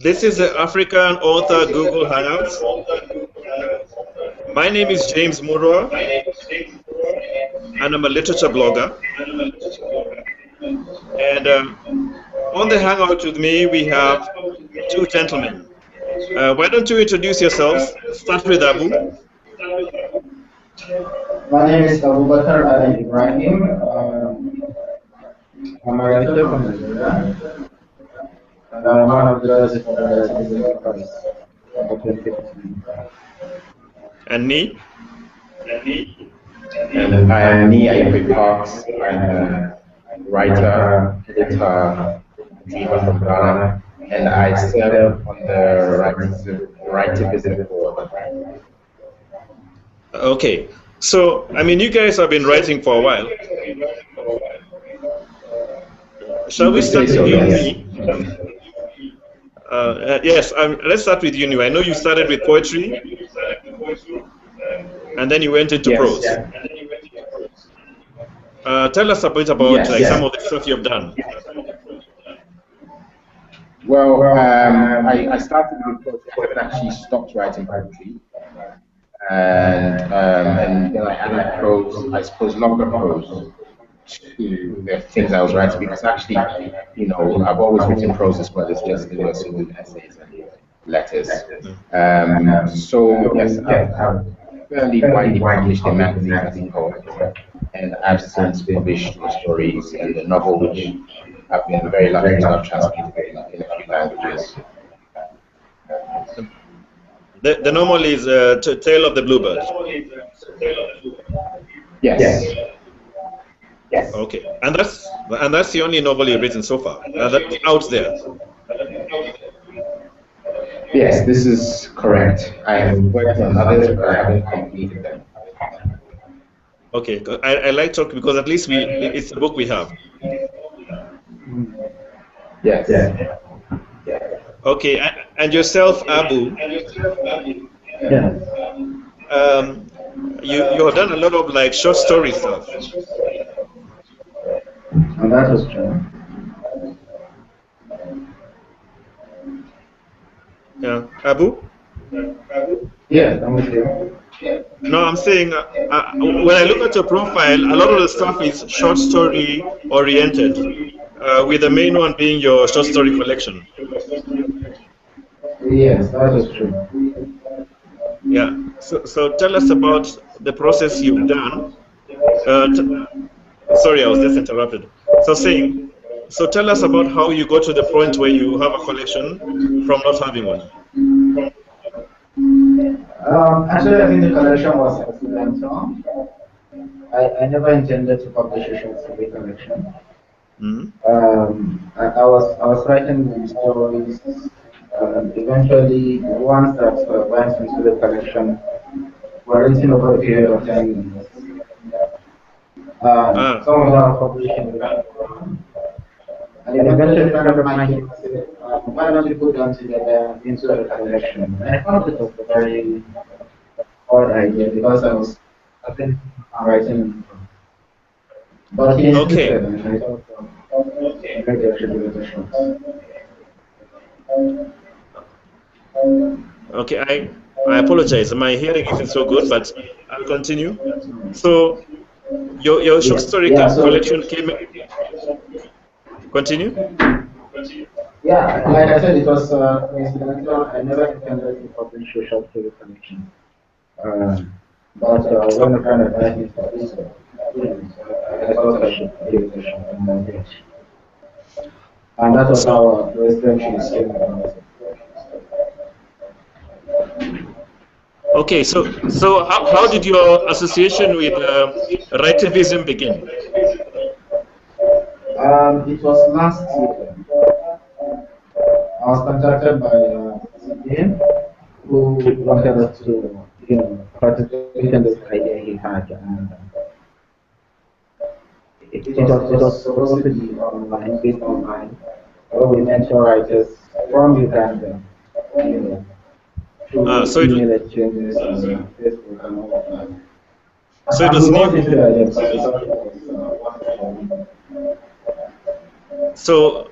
This is the African Author Google Hangouts. My name is James Murwa, and I'm a literature blogger. And on the Hangout with me, we have two gentlemen. Why don't you introduce yourselves? Start with Abu. My name is Abubakar and Ibrahim. I'm a writer from Nigeria. And I'm one of the judges for the Writivism Prize for 2015. And me? And I am Ayikwei. I'm a writer, editor, diva from Ghana, and I serve on the Writivism board. Okay. So, I mean, you guys have been writing for a while. Shall we start with you? Yes, let's start with you. I know you started with poetry, and then you went into prose. Tell us a bit about some of the stuff you've done. Well, I started with poetry, but actually stopped writing poetry. And then I added prose, I suppose longer prose, to the things I was writing, because actually, you know, I've always written prose as well as just single essays and letters. So yes, I've fairly widely published in magazines as a poet, and I've since published short stories and a novel which I've been very lucky to have translated in a few languages. The novel is Tale of the Bluebird. Yes. Yes. Okay, and that's the only novel you've written so far. That's out there. Yes, this is correct. I have worked on others, but I haven't completed them. Okay, I like talking because at least it's a book we have. Yes. Okay, and yourself, Abu. Yeah. You have done a lot of like short story stuff. And that was true. Yeah, Abu. Yes, I'm with you. No, I'm saying when I look at your profile, a lot of the stuff is short story oriented, with the main one being your short story collection. Yes, that is true. Yeah. So tell us about the process you've done. Sorry, I was just interrupted. So tell us about how you got to the point where you have a collection from not having one. Actually, I think the collection was accidental. I never intended to publish a short story collection. I was writing stories. Eventually, ones that went into the collection were written over a period of 10 years. Some of them are published in the and then eventually a friend of mine came and said, why don't you put them together into a collection? And I found it was a very odd idea because I was writing. But he insisted, and I thought, maybe I should give it a shot. Okay, I apologize. My hearing isn't so good, but I'll continue. So your short story collection came. Continue. Yeah, like I said, it was coincidental. I never intended to publish a short story collection. But when a friend advised me to do so, I thought I should give it a shot, and I did. And that was how residentials came about. Okay, so how did your association with Writivism begin? It was last year. I was contacted by Ibrahim, who wanted us to, participate in this idea he had. And it was supposed to be online, based online, where we mentor writers from Uganda. So it email exchanges and Facebook and all of that. So it was new. So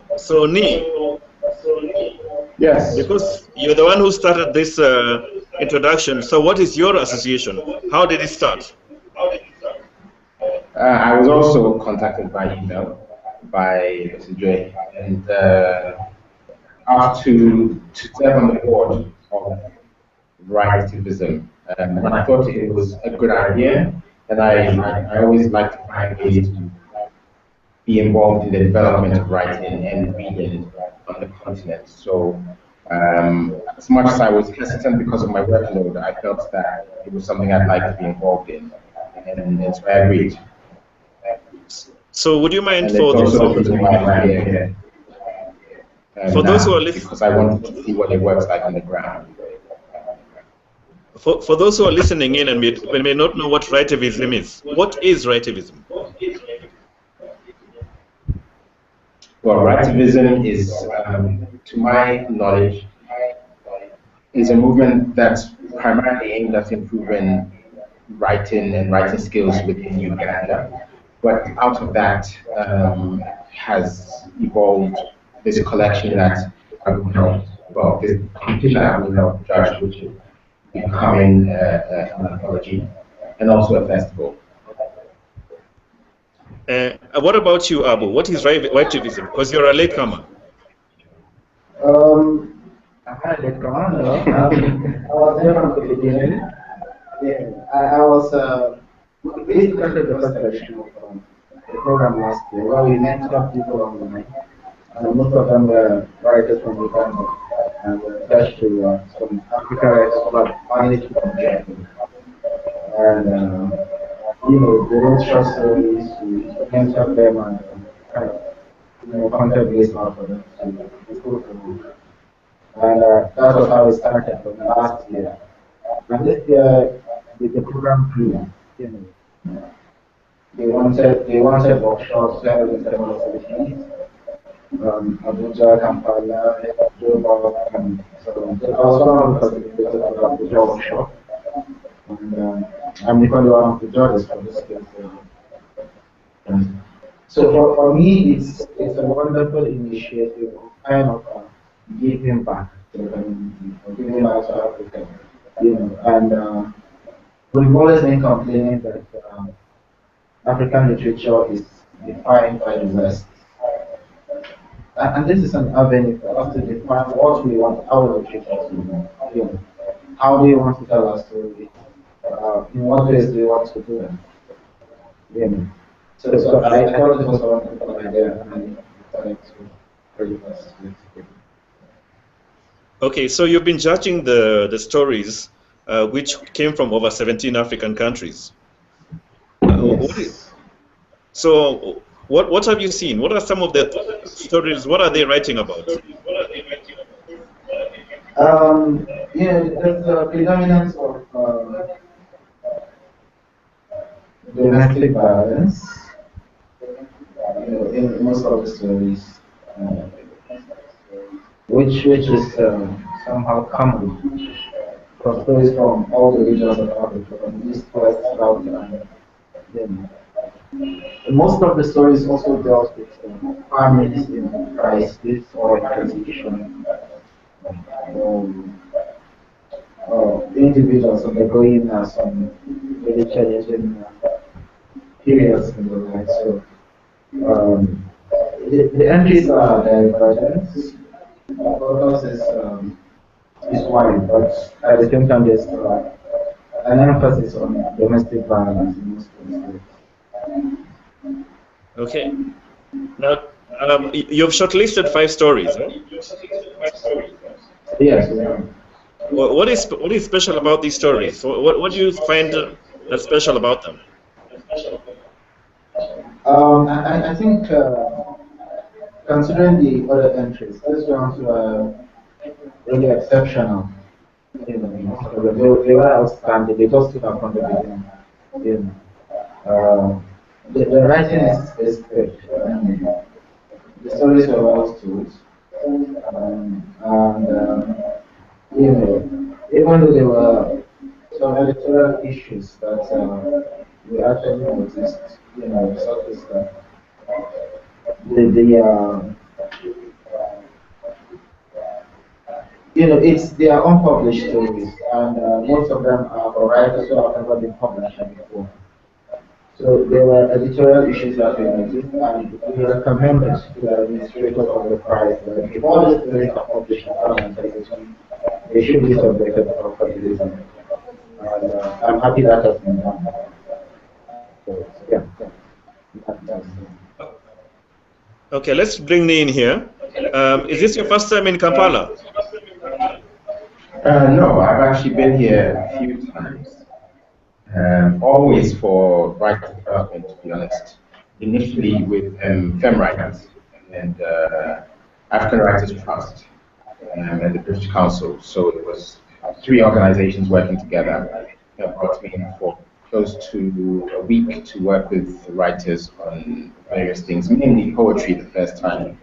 Yes. Because you're the one who started this introduction. So what is your association? How did it start? I was also contacted by email by Mr. J, and asked to serve on the board of Writivism. And I thought it was a good idea, and I always like to find ways to be involved in the development of writing and reading on the continent. So, as much as I was hesitant because of my workload, I felt that it was something I'd like to be involved in, and so I agreed. So, would you mind And for it's those also the reason why I'm here. For those who are because I wanted to see what it works like on the ground. For those who are listening in and may not know what Writivism is, what is Writivism? Well, Writivism is, to my knowledge, is a movement that's primarily aimed at improving writing and writing skills within Uganda. But out of that has evolved this collection that I will help, well, this competition that I will help judge, which is becoming an anthology and also a festival. What about you, Abu? What is Writivism? Because you're a latecomer. I'm not a latecomer, no. I was there from the beginning. Yeah, I was basically the first edition of the program last year, where we mentored people online. And most of them were writers from Uganda and attached to some African writers who had managed to compare them. And you know, they wrote short stories, we mentored them and kind of, you know, content based out for them to improve the book. And that was how it started from last year. And this year, the program grew. You know, they wanted workshops held in several cities, Abuja, Kampala, Joburg, and so on. So I was one of the facilitators of the Abuja workshop, and I'm equally one of the judges for this case. So for me, it's a wonderful initiative of kind of giving back to the community, or giving back to Africa, you know, and we've always been complaining that African literature is defined by the West. And this is an avenue for us to define what we want our literature to be. You know, how do we want to tell our story? In what ways do we want to do it? You know. So I thought it was a wonderful idea, and I decided to very fast. Okay, so you've been judging the stories which came from over 17 African countries. Yes. So what have you seen? What are some of the stories? What are they writing about? Yeah, there's a predominance of domestic violence, you know, in most of the stories, which is somehow common for stories from all the regions of Africa, from east, west, south, and then most of the stories also dealt with families in crisis or in persecution, individuals undergoing some really challenging periods in their life. So the entries are divergent. Focus is wide, but at the same time there's an emphasis on domestic violence in most cases. Okay. Now, you've shortlisted 5 stories, huh? Yes. Yeah. What is special about these stories? What do you find that's special about them? I think considering the other entries, this ones were really exceptional. You know, they were outstanding. They just stood out from the beginning. You know, the writing is good. The stories were well told, and you know, even though there were some editorial issues that we actually noticed, you know, such as the they are unpublished stories, and most of them are for writers who have never been published before. So there were editorial issues that we noticed, and we recommended to the administrators of the prize that if all these stories are published in Ghana and television, they should be subjected to Writivism. And I'm happy that has been done. So, yeah. Okay, let's bring Ni in here. Is this your first time in Kampala? No, I've actually been here a few times. Always for writing development, to be honest. Initially with FemWriters and African Writers Trust and the British Council. So it was 3 organizations working together that brought me in for close to a week to work with writers on various things, mainly poetry the first time.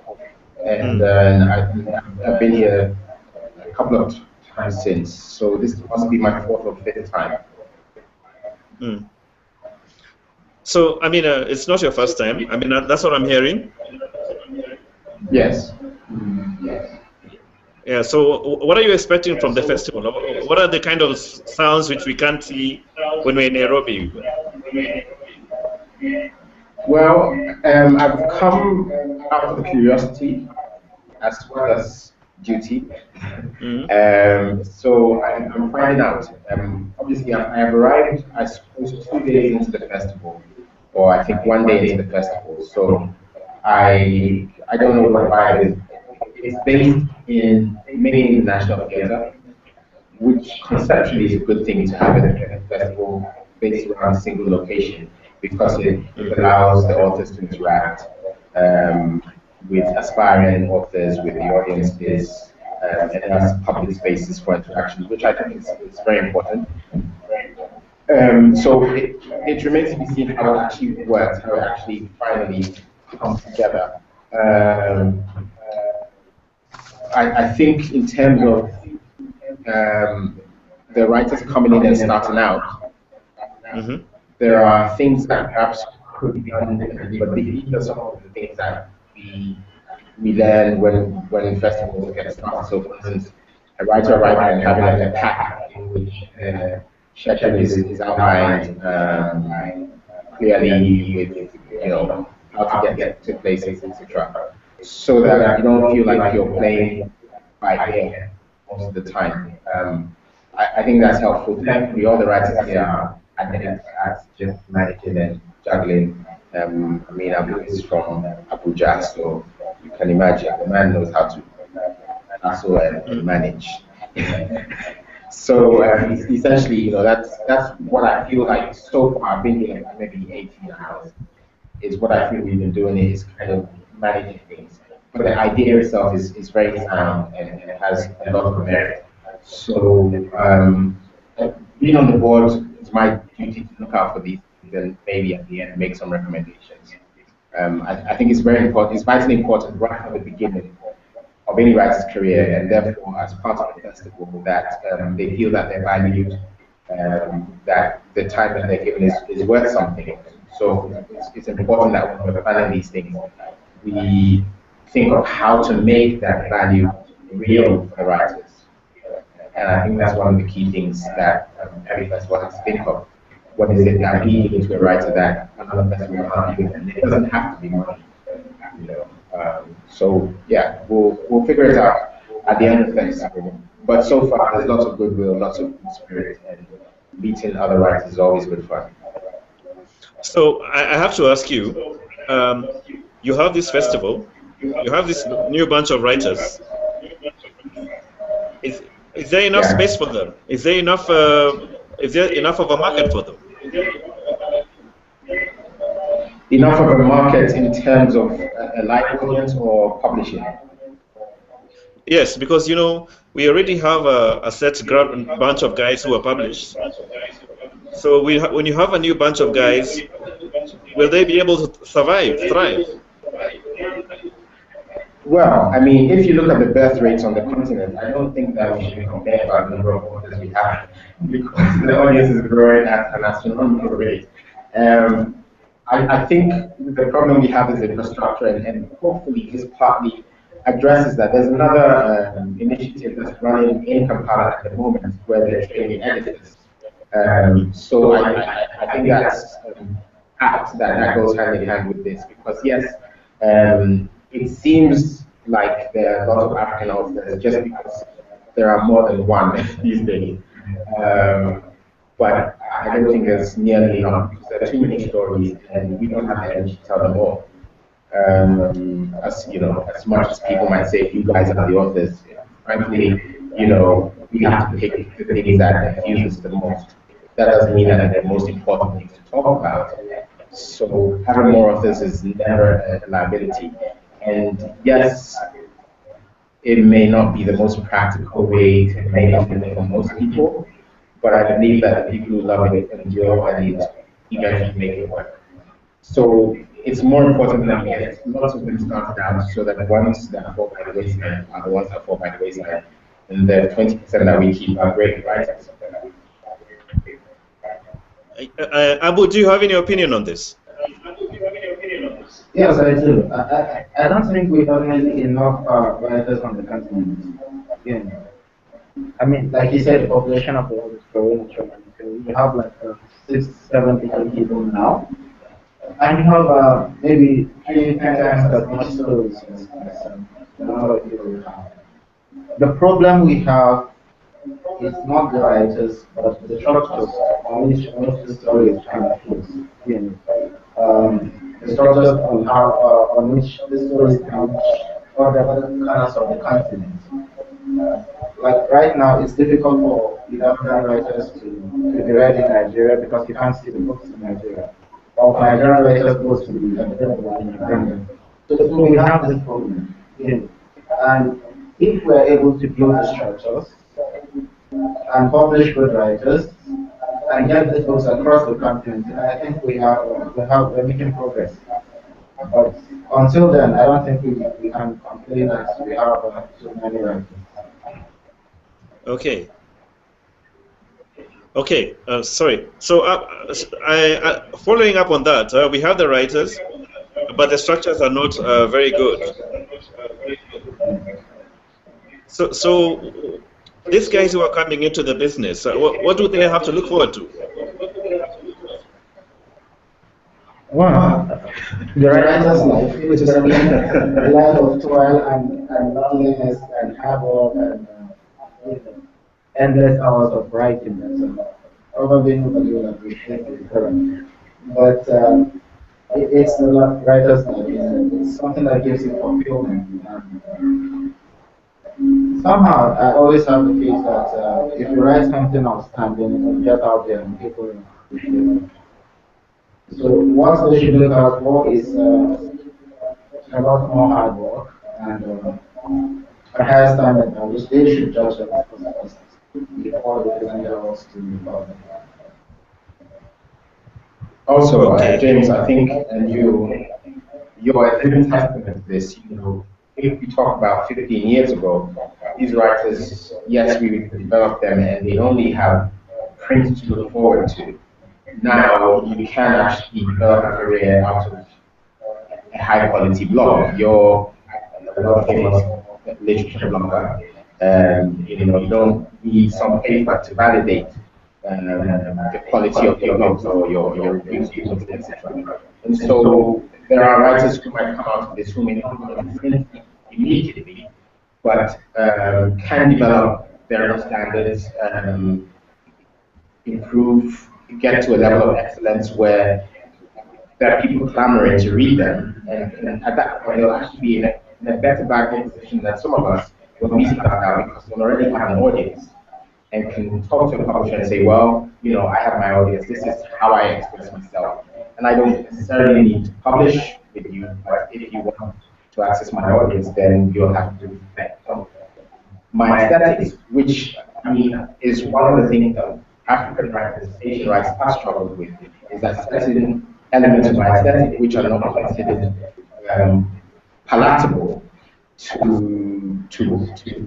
And I've been here a couple of times since. So this must be my 4th or 5th time. So, I mean, it's not your first time. I mean, that's what I'm hearing. Yes. Yes. Yeah. So, what are you expecting from the festival? What are the kind of sounds which we can't see when we're in Nairobi? Well, I've come out of curiosity as well as duty. So I'm finding out. Obviously, I have arrived, I suppose, 2 days into the festival, or I think 1 day into the festival. So I don't know what the vibe is. It's based in mainly the National Theatre, which conceptually is a good thing to have a festival based around a single location, because it allows the authors to interact with aspiring authors, with the audiences, and it has public spaces for interaction, which I think is very important. So it remains to be seen how it actually works, how it actually finally comes together. I think in terms of the writers coming in and starting out, there are things that perhaps could be done differently, but these are some of the things that we learn when festivals get started. So, for instance, a writer arriving and having a pack in which schedule is outlined clearly with how to get to places, etc. So that you don't feel like you're playing by ear most of the time. I think that's helpful. Thankfully, all the writers here are adept at just managing and juggling. I mean, Abu is from Abuja, so you can imagine the man knows how to hustle and manage. So essentially, that's what I feel like so far. I've been here maybe 18 hours. Is what I feel we've been doing is kind of managing things. But the idea itself is very sound and it has a lot of merit. So being on the board, it's my duty to look out for these things and maybe at the end make some recommendations. I think it's very important, it's vitally important right from the beginning of any writer's career, and therefore as part of the festival that they feel that they're valued, that the time that they're given is worth something. So it's important that when we're planning these things, we think of how to make that value real for the writers. And I think that's one of the key things that every festival has to think of. What is it that we give to a writer that another festival can't give? And it doesn't have to be money. So yeah, we'll figure it out at the end of the festival. But so far, there's lots of goodwill, lots of spirit, and meeting other writers is always good fun. So I have to ask you, you have this festival, you have this new bunch of writers. Is there enough space for them? Is there enough of a market for them? Enough of a market in terms of a live audience or publishing? Yes, because we already have a set bunch of guys who are published. So when you have a new bunch of guys, will they be able to thrive? Well, I mean, if you look at the birth rates on the continent, I don't think that we should compare about the number of authors we have, because the audience is growing at an astronomical rate. I think the problem we have is infrastructure, and hopefully this partly addresses that. There's another initiative that's running in Kampala at the moment where they're training editors. So I think that's apt that goes hand in hand with this, because yes, it seems like there are a lot of African authors just because there are more than one these days. But I don't think there's nearly enough, because there are too many stories and we don't have the energy to tell them all. As you know, as much as people might say you guys are the authors, frankly, you know, we have to pick the things that confuse us the most. That doesn't mean that they're the most important things to talk about. So having more authors is never a liability. And yes, it may not be the most practical way to make it for most people, but I believe that the people who love it endure and eventually make it work. So it's more important that we get lots of them started out, so that the ones that fall by the wayside are the ones that fall by the wayside, and the 20% that we keep are great writers. Abu, do you have any opinion on this? Yes, I do. I don't think we have enough writers on the continent. Yeah. I mean, like you said, the population of the world is growing. So we have like 6, 7 billion people now. And we have maybe 3 times as much stories as the number of people we have. The problem we have is not the writers, but the structures on which most of the stories kind of flows. The structures on how on which the stories can reach other corners of the continent. Like right now, it's difficult for African writers to be read in Nigeria because you can't see the books in Nigeria. Or Nigerian writers go to be available in Uganda. So we have this problem. And if we're able to build the structures and publish good writers and get these books across the continent, I think we're making progress. But until then, I don't think we can complain that we have so many writers. Okay. Okay. Sorry. So, following up on that, we have the writers, but the structures are not very good. So these guys who are coming into the business, what do they have to look forward to? Wow, the writer's life, which is a life of toil and loneliness and hard work and endless hours of writing. So probably nobody will appreciate it. But it's the writer's life. It's something that gives you fulfillment. Somehow, I always have the case that if you write something outstanding, it will get out there and people will appreciate it. So what they should look out for is a lot more hard work and a higher standard, which they should judge them before they present themselves to the public. Also, James, I think, and you're a living testament to this. You know, if we talk about 15 years ago, these writers, yes, we developed them, and they only have print to look forward to. Now you can actually develop a career out of a high quality blog. You're a world famous literature blogger. You know, you don't need some paper to validate the quality of your blogs or your reviews, etc. And so there are writers who might come out of this who may not print immediately, but can develop their own standards, improve, get to a level of excellence where there are people clamoring to read them, and at that point they'll actually be in a better bargaining position than some of us who are meeting that now, because they'll already have an audience and can talk to a publisher and say, well, you know, I have my audience, this is how I express myself, and I don't necessarily need to publish with you, but if you want to access my audience, then you'll have to respect my aesthetics, which I mean is one of the things that African writers, Asian writers have struggled with, is that certain elements of my aesthetic which are not considered palatable to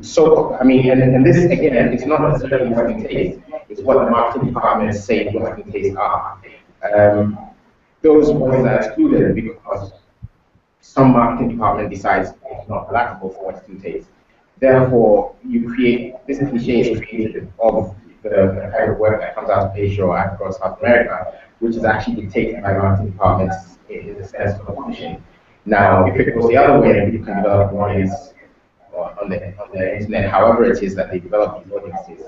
so I mean, and this again, it's not necessarily Western taste, it's what the marketing departments say Western tastes are. Those ones are excluded because some marketing department decides it's not palatable for Western taste. Therefore, you create, this cliche is created of the kind of work that comes out of Asia or Africa or South America, which is actually dictated by marketing departments in the sense of publishing. Now, if it goes the other way and people can develop an audience on the internet, however it is that they develop these audiences,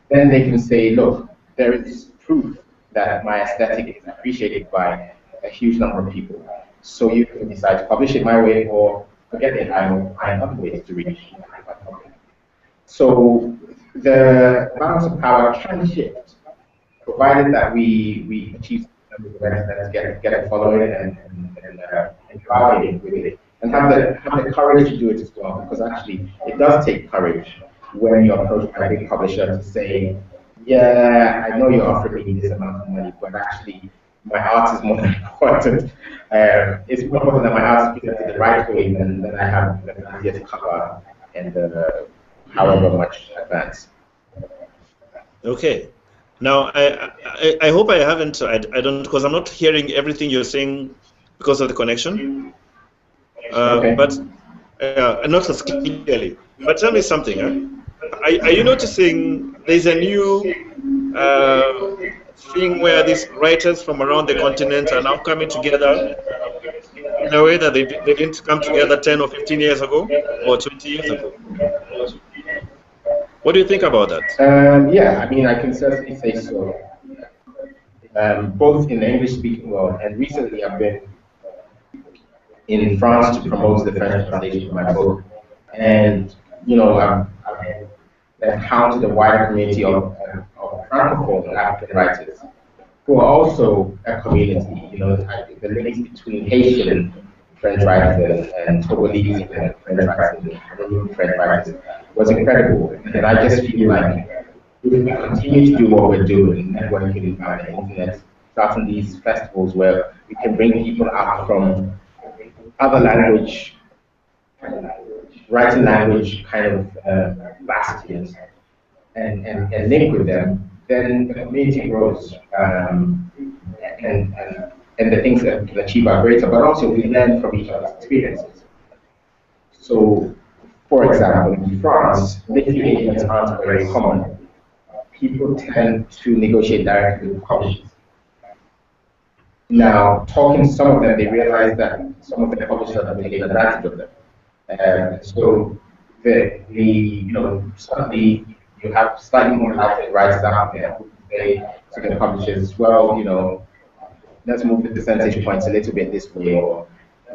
then they can say, look, there is proof that my aesthetic is appreciated by a huge number of people. So you can decide to publish it my way or forget it. I will find other ways to reach my public. So the balance of power can shift, provided that we achieve let's get a following and validate with it, and have the courage to do it as well. Because actually, it does take courage when you're approached by a big publisher to say, yeah, I know you're offering me this amount of money, but actually, my art is more important. It's more important that my art is presented the right way than I have the easiest cover and however much advance. Okay. Now, I hope I haven't, I don't, because I'm not hearing everything you're saying because of the connection. Okay. But not as clearly. But tell me something. Are you noticing there's a new thing where these writers from around the continent are now coming together in a way that they didn't come together 10 or 15 years ago or 20 years ago? What do you think about that? Yeah, I mean, I can certainly say so. Both in the English-speaking world, and recently I've been in France to promote the French translation of my book, and you know, I've encountered a wider community of Francophone African writers who are also a community. You know, the links between Haitian French writers and Togolese French writers and Cameroon French writers was incredible. And I just feel like if we continue to do what we're doing, networking on the internet, starting these festivals where we can bring people out from other language, writing language kind of bastions and link with them, then the community grows and the things that we can achieve are greater, but also we learn from each other's experiences. So, for example, in France, literary agents aren't very common. People tend to negotiate directly with publishers. Now, talking to some of them, they realize that some of the publishers are taking advantage of them. So, suddenly you have slightly more talented writers out there who say to the publishers, well, you know, let's move the percentage points a little bit this way, or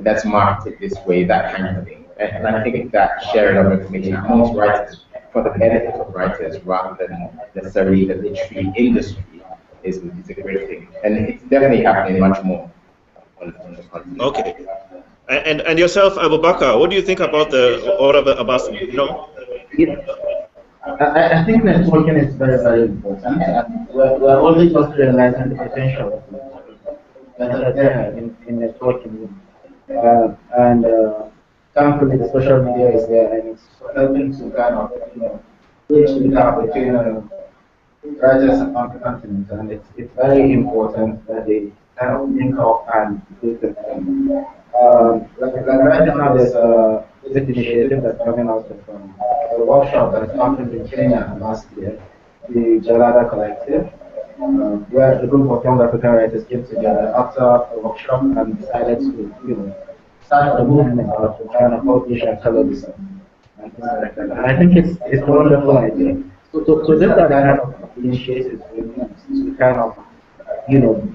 let's market it this way, that kind of thing. And I think that sharing of information amongst writers for the benefit of writers rather than necessarily the literary industry is a great thing. And it's definitely happening much more on the continent. Okay. And yourself, Abubakar, what do you think about the order of Abbas? You know? I think networking is very, very important. We're only just realizing the potential that are there in networking. Thankfully, the social media is there and it's helping to kind of, bridge the gap between writers on the continent. And it's very important that they kind of link up and do the thing. Like right now, there's an initiative that's coming out of a workshop that happened in Kenya last year, the Jalada Collective, where a group of young African writers came together after a workshop and decided to, start a movement of trying to publish and television and things like that. And I think it's a wonderful idea. So these are the kind of initiatives we need to kind of,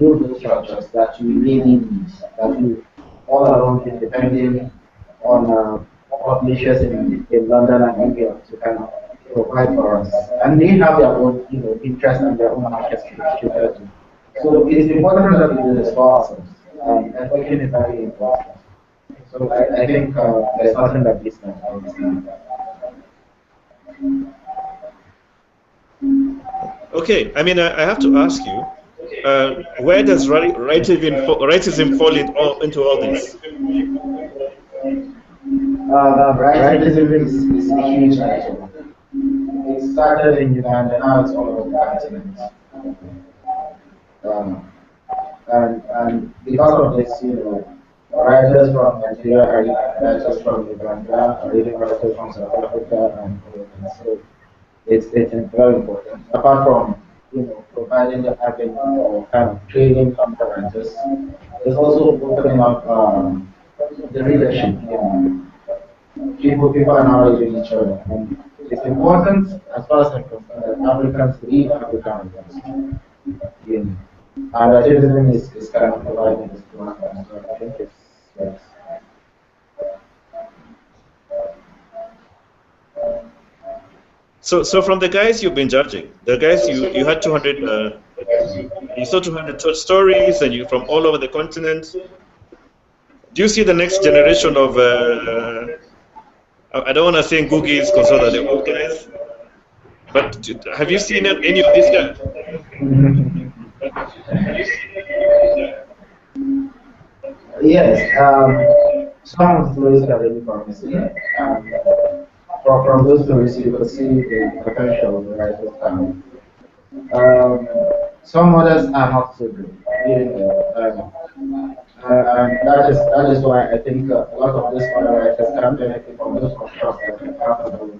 build those structures that we really need, that we all around depending on publishers in London and India to kind of provide for us. And they have their own, interest and their own markets to cater to. So it is important that we do this for ourselves. And networking is very important. So I think there's nothing that beats that. Okay, I mean, I have to ask you, where does Writivism fall into all this? Writivism is a huge issue. It started in Uganda, now it's all over the continent. And because of this, writers from Nigeria, writers from Uganda, even writers from South Africa, and so it's very important. Apart from providing the avenue for kind of training writers, it's also opening up the readership. People are now reading each other, and it's important as far as I'm concerned that Africans read African writers. You know. And Writivism is kind of providing this platform, so I think it's yes. So from the guys you've been judging, the guys you had 200, you saw 200 stories, and you from all over the continent. Do you see the next generation of? I don't want to say Googies because those are the old guys. But have you seen any of these guys? Yes, some of the stories are really promising. From those stories, you could see the potential of the writer's talent. Some others are not so good. And that is why I think a lot of these other writers can benefit from those constructs that have happened over the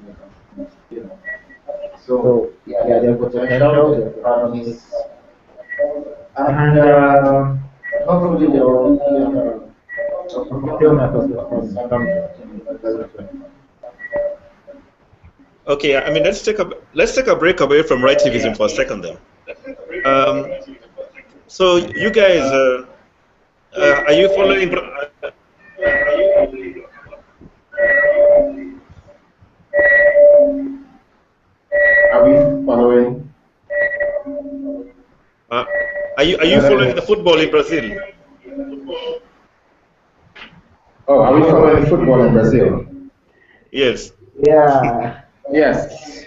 companies. So yeah, their potential, their promise, and hopefully there will be fulfillment of the promise. Okay, I mean let's take a break away from Writivism for a second there. So you guys, are you following? Are we following? Are you following the football in Brazil? Oh, are we following football in Brazil? Yes. Yeah. Yes.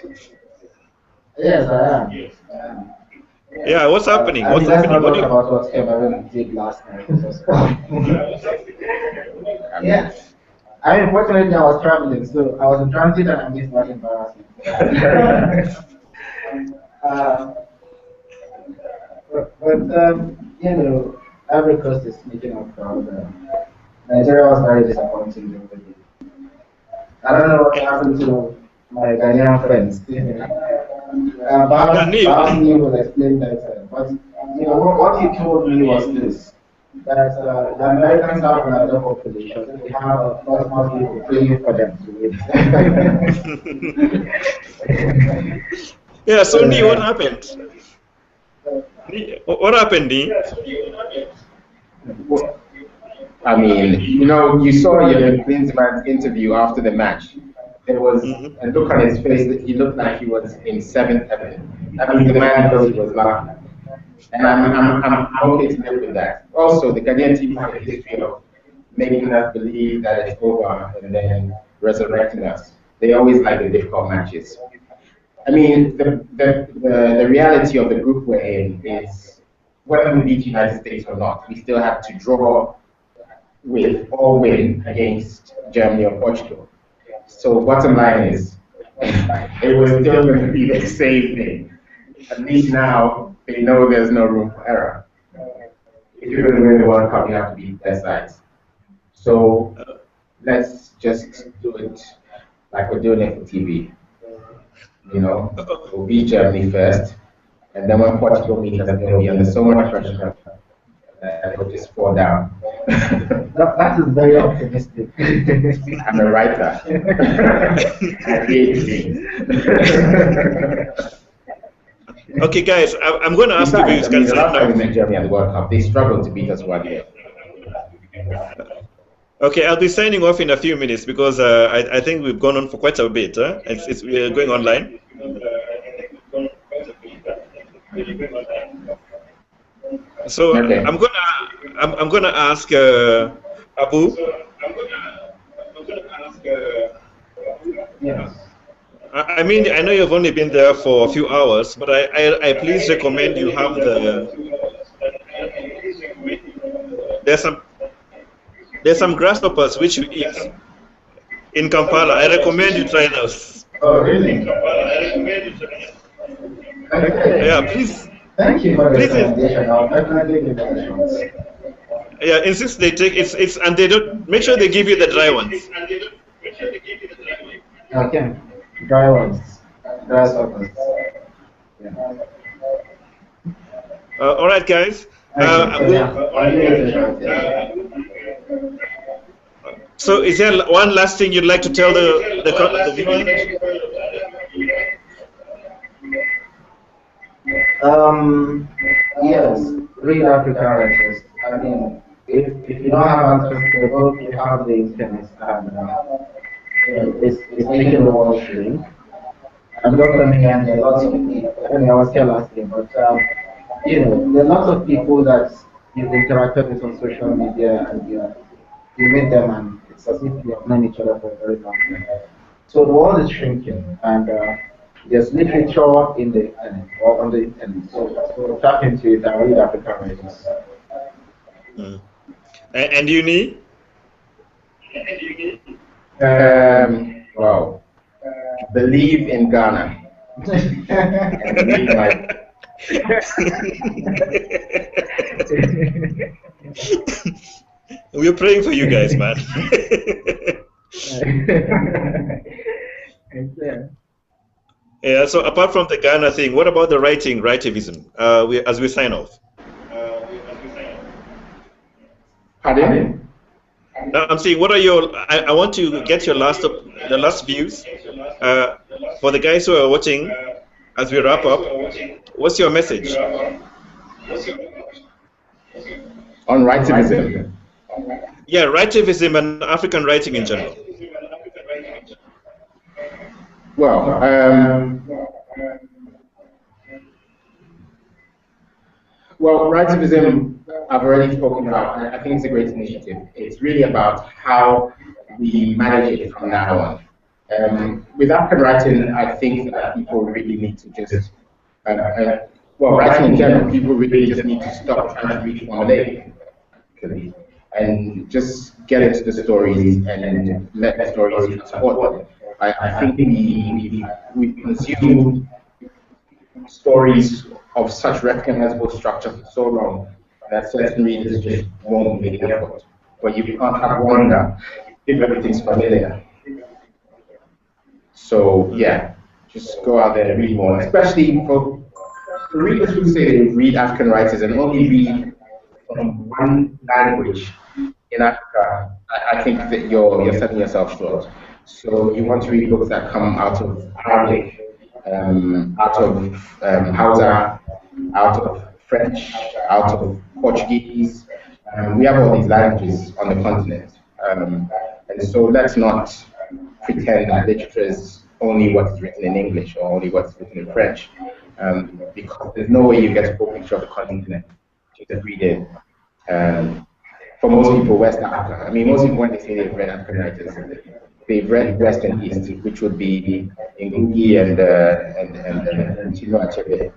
Yes, I am. Yeah, what's happening? I mean, What's let's happening? not talk about what Cameroon did last night. Yeah. I mean, fortunately, I was traveling, so I was in transit and I missed that embarrassing. But Ivory Coast is making up crowd. Nigeria was very disappointing the other day. I don't know what happened to my Ghanaian friends. Perhaps he will explain better. But what he told me was this: that the Americans have a larger population. They have a lot more people praying for them to win. Yeah. So, Nee, what happened? What happened, Nee? I mean, you saw your Klinsmann's interview after the match. There was a look on his face that he looked like he was in seventh heaven. That means the man knows he was laughing. And I'm okay to live with that. Also, the Ghanaian team have a history of making us believe that it's over and then resurrecting us. They always like the difficult matches. I mean, the reality of the group we're in is whether we beat United States or not, we still have to draw with or win against Germany or Portugal. So bottom line is, it was still going to be the same thing. At least now they know there's no room for error. If you're going to win the World Cup, you have to beat their sides. So let's just do it like we're doing it for TV. We'll beat Germany first, and then when Portugal meets us, they'll be under so much pressure that they'll just fall down. That is very optimistic. I'm a writer. I create things. Okay, guys, I'm going to ask you guys. The last time we met Germany at the World Cup, they struggled to beat us 1-0. Okay, I'll be signing off in a few minutes because I think we've gone on for quite a bit. We're going online. So okay. I'm gonna ask Abu. Yes. I mean, I know you've only been there for a few hours, but I please recommend you have there's some grasshoppers which you eat in Kampala. I recommend you try those. Oh, really? Okay. Yeah, please. Thank you for the recommendation. I'll definitely give it a chance. Yeah, insist they take it's and they don't make sure they give you the dry ones. Okay, dry ones, dry suckers. Yeah. All right, guys. Okay, so We'll, yeah, I'll leave it at that. so, is there one last thing you'd like to tell the viewers? Yes, read African writers. I mean, if you don't have access to the book, you have the internet, and it's making the world shrink. And don't tell me, and there are lots of people. I mean, I was here last year, but there are lots of people that you've interacted with on social media, and you meet them, and it's as if you have known each other for a very long time. So the world is shrinking, and there's literature in the internet or on the internet. So tap into it and read African writers. Mm. And you need? Wow. Believe in Ghana. And read my. We're praying for you guys, man. Yeah. So apart from the Ghana thing, what about the writivism? As we sign off. Pardon? Now, I'm saying, what are your? I want to get the last views for the guys who are watching as we wrap up. What's your message? On writivism. Yeah, writivism and African writing in general. Well, writivism, I've already spoken about. I think it's a great initiative. It's really about how we manage it from now on. With African writing, I think that people really need to just, writing in general, people really just need to stop trying to reformulate, actually, and just get into the stories and let the stories transport them. I think we consumed stories of such recognizable structure for so long that certain readers just won't make the effort. But you can't have wonder if everything's familiar. So yeah, just go out there and read more, especially for readers who say they read African writers and only read from one language in Africa. I think that you're setting yourself short. So you want to read books that come out of Arabic, out of Hausa, out of French, out of Portuguese. We have all these languages on the continent. And so let's not pretend that literature is only what's written in English or only what's written in French, because there's no way you get a full picture of the continent. You just read it. For most people, West Africa. I mean, most people, when they say they've read African writers, they've read West and East, which would be Ngugi and Chinua Achebe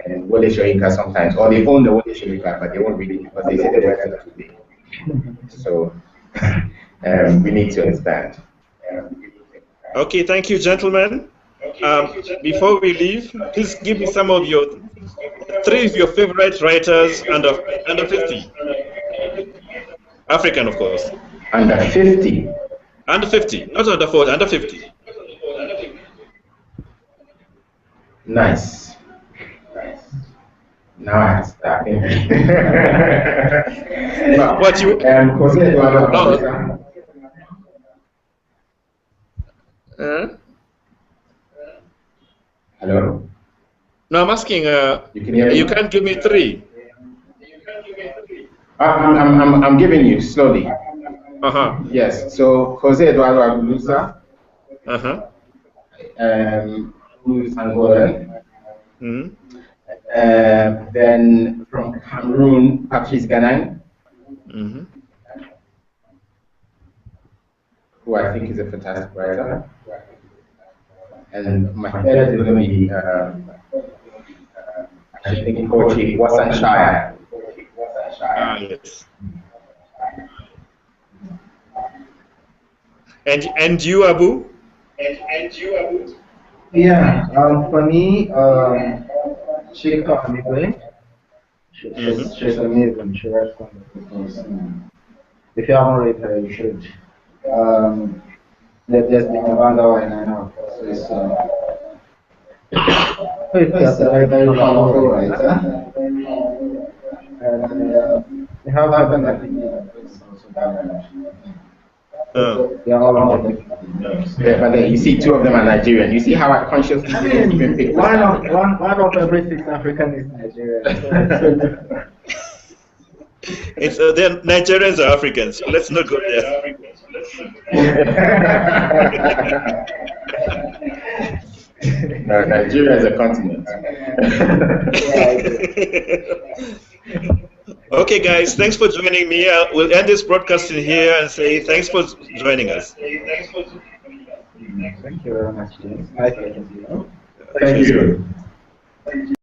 and Wole Soyinka sometimes, or they own the Wole Soyinka, but they won't read it because they say the West are too big. So we need to understand. Okay, thank you, gentlemen. Before we leave, please give me some of three of your favorite writers under 50. African, of course. Under 50? Under 50, not under 40, under 50. Nice. Now I have to start thinking. What you? Jose Eduardo. Hello? No, I'm asking. You can hear me? You can't give me three. I'm giving you slowly. Yes. So Jose Eduardo Aguilusa. Who's Angolan. Then from Cameroon, Patrice Ganang. Who I think is a fantastic writer. And my third is going to be, I think, poetry, Wasanshire. Yes. And you, Abu? Yeah, for me, Ayikwei. She's amazing. She writes wonderful things. If you haven't read her, you should. There's the Mabanga one I know. So it's a very powerful writer. And they have something that is also they are all on the Yeah, but then you see two of them are Nigerian. You see how I consciously didn't even pick one of every 6 African is Nigerian. It's then Nigerians are Africans. So let's not go there. No, Nigeria is a continent. Okay, guys, thanks for joining me. We'll end this broadcasting here and say thanks for joining us. Thank you very much, James. Nice talking to you. Thank you.